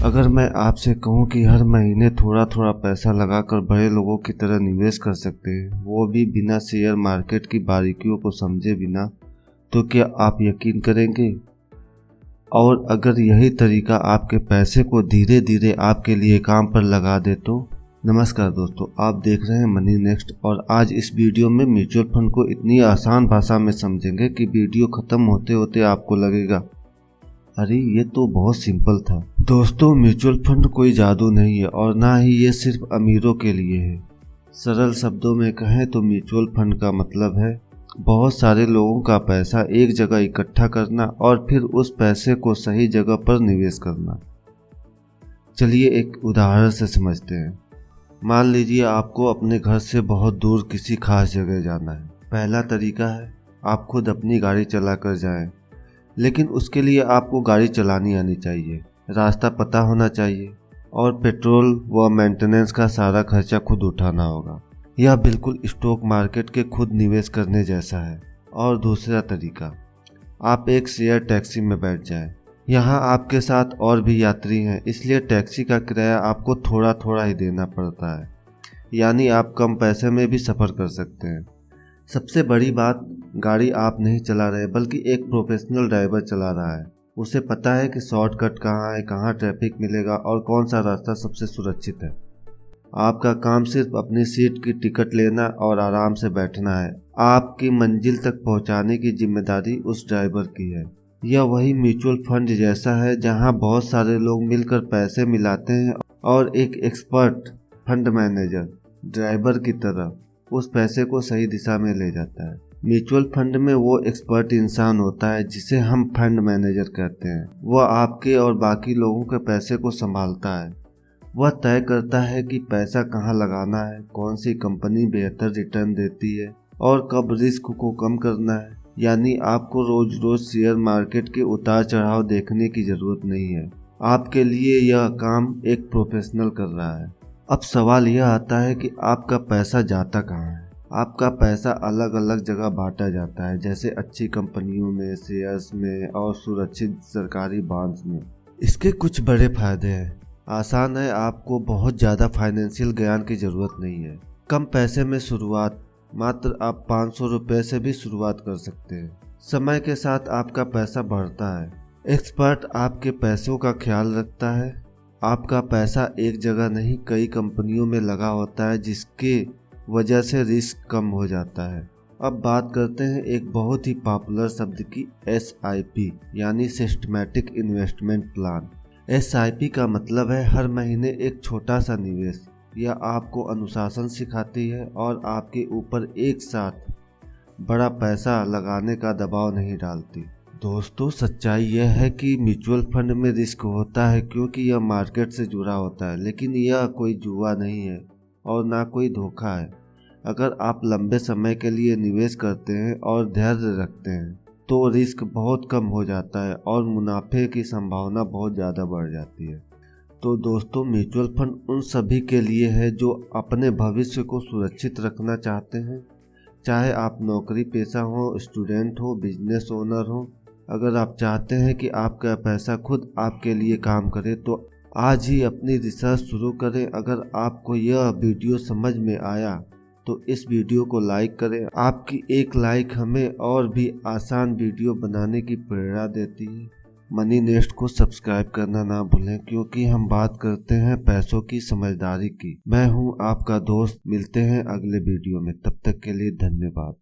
अगर मैं आपसे कहूं कि हर महीने थोड़ा थोड़ा पैसा लगाकर बड़े लोगों की तरह निवेश कर सकते हैं, वो भी बिना शेयर मार्केट की बारीकियों को समझे बिना, तो क्या आप यकीन करेंगे? और अगर यही तरीका आपके पैसे को धीरे धीरे आपके लिए काम पर लगा दे तो? नमस्कार दोस्तों, आप देख रहे हैं मनी नेक्स्ट और आज इस वीडियो में म्यूचुअल फंड को इतनी आसान भाषा में समझेंगे कि वीडियो खत्म होते होते आपको लगेगा अरे ये तो बहुत सिंपल था। दोस्तों, म्यूचुअल फंड कोई जादू नहीं है और ना ही ये सिर्फ अमीरों के लिए है। सरल शब्दों में कहें तो म्यूचुअल फंड का मतलब है बहुत सारे लोगों का पैसा एक जगह इकट्ठा करना और फिर उस पैसे को सही जगह पर निवेश करना। चलिए एक उदाहरण से समझते हैं। मान लीजिए आपको अपने घर से बहुत दूर किसी खास जगह जाना है। पहला तरीका है आप खुद अपनी गाड़ी चला कर जाएं, लेकिन उसके लिए आपको गाड़ी चलानी आनी चाहिए, रास्ता पता होना चाहिए और पेट्रोल व मेंटेनेंस का सारा खर्चा खुद उठाना होगा। यह बिल्कुल स्टॉक मार्केट के खुद निवेश करने जैसा है। और दूसरा तरीका, आप एक शेयर टैक्सी में बैठ जाएं। यहाँ आपके साथ और भी यात्री हैं, इसलिए टैक्सी का किराया आपको थोड़ा थोड़ा ही देना पड़ता है, यानी आप कम पैसे में भी सफ़र कर सकते हैं। सबसे बड़ी बात, गाड़ी आप नहीं चला रहे बल्कि एक प्रोफेशनल ड्राइवर चला रहा है। उसे पता है कि शॉर्टकट कहाँ है, कहाँ ट्रैफिक मिलेगा और कौन सा रास्ता सबसे सुरक्षित है। आपका काम सिर्फ अपनी सीट की टिकट लेना और आराम से बैठना है। आपकी मंजिल तक पहुंचाने की जिम्मेदारी उस ड्राइवर की है। यह वही म्यूचुअल फंड जैसा है जहां बहुत सारे लोग मिलकर पैसे मिलाते हैं और एक एक्सपर्ट फंड मैनेजर ड्राइवर की तरह उस पैसे को सही दिशा में ले जाता है। म्यूचुअल फंड में वो एक्सपर्ट इंसान होता है जिसे हम फंड मैनेजर कहते हैं। वह आपके और बाकी लोगों के पैसे को संभालता है। वह तय करता है कि पैसा कहाँ लगाना है, कौन सी कंपनी बेहतर रिटर्न देती है और कब रिस्क को कम करना है। यानी आपको रोज रोज शेयर मार्केट के उतार चढ़ाव देखने की जरूरत नहीं है। आपके लिए यह काम एक प्रोफेशनल कर रहा है। अब सवाल यह आता है कि आपका पैसा जाता कहाँ है। आपका पैसा अलग अलग जगह बांटा जाता है, जैसे अच्छी कंपनियों में, शेयर्स में और सुरक्षित सरकारी बॉन्ड्स में। इसके कुछ बड़े फायदे हैं। आसान है, आपको बहुत ज़्यादा फाइनेंशियल ज्ञान की ज़रूरत नहीं है। कम पैसे में शुरुआत, मात्र आप 500 रुपये से भी शुरुआत कर सकते हैं। समय के साथ आपका पैसा बढ़ता है। एक्सपर्ट आपके पैसों का ख्याल रखता है। आपका पैसा एक जगह नहीं कई कंपनियों में लगा होता है, जिसके वजह से रिस्क कम हो जाता है। अब बात करते हैं एक बहुत ही पॉपुलर शब्द की, SIP यानी सिस्टमैटिक इन्वेस्टमेंट प्लान। SIP का मतलब है हर महीने एक छोटा सा निवेश। यह आपको अनुशासन सिखाती है और आपके ऊपर एक साथ बड़ा पैसा लगाने का दबाव नहीं डालती। दोस्तों, सच्चाई यह है कि म्यूचुअल फंड में रिस्क होता है क्योंकि यह मार्केट से जुड़ा होता है, लेकिन यह कोई जुआ नहीं है और ना कोई धोखा है। अगर आप लंबे समय के लिए निवेश करते हैं और धैर्य रखते हैं तो रिस्क बहुत कम हो जाता है और मुनाफे की संभावना बहुत ज़्यादा बढ़ जाती है। तो दोस्तों, म्यूचुअल फंड उन सभी के लिए है जो अपने भविष्य को सुरक्षित रखना चाहते हैं, चाहे आप नौकरी पेशा हो, स्टूडेंट हो, बिजनेस ओनर हो। अगर आप चाहते हैं कि आपका पैसा खुद आपके लिए काम करे तो आज ही अपनी रिसर्च शुरू करें। अगर आपको यह वीडियो समझ में आया तो इस वीडियो को लाइक करें। आपकी एक लाइक हमें और भी आसान वीडियो बनाने की प्रेरणा देती है। मनी नेक्स्ट को सब्सक्राइब करना ना भूलें, क्योंकि हम बात करते हैं पैसों की समझदारी की। मैं हूं आपका दोस्त, मिलते हैं अगले वीडियो में। तब तक के लिए धन्यवाद।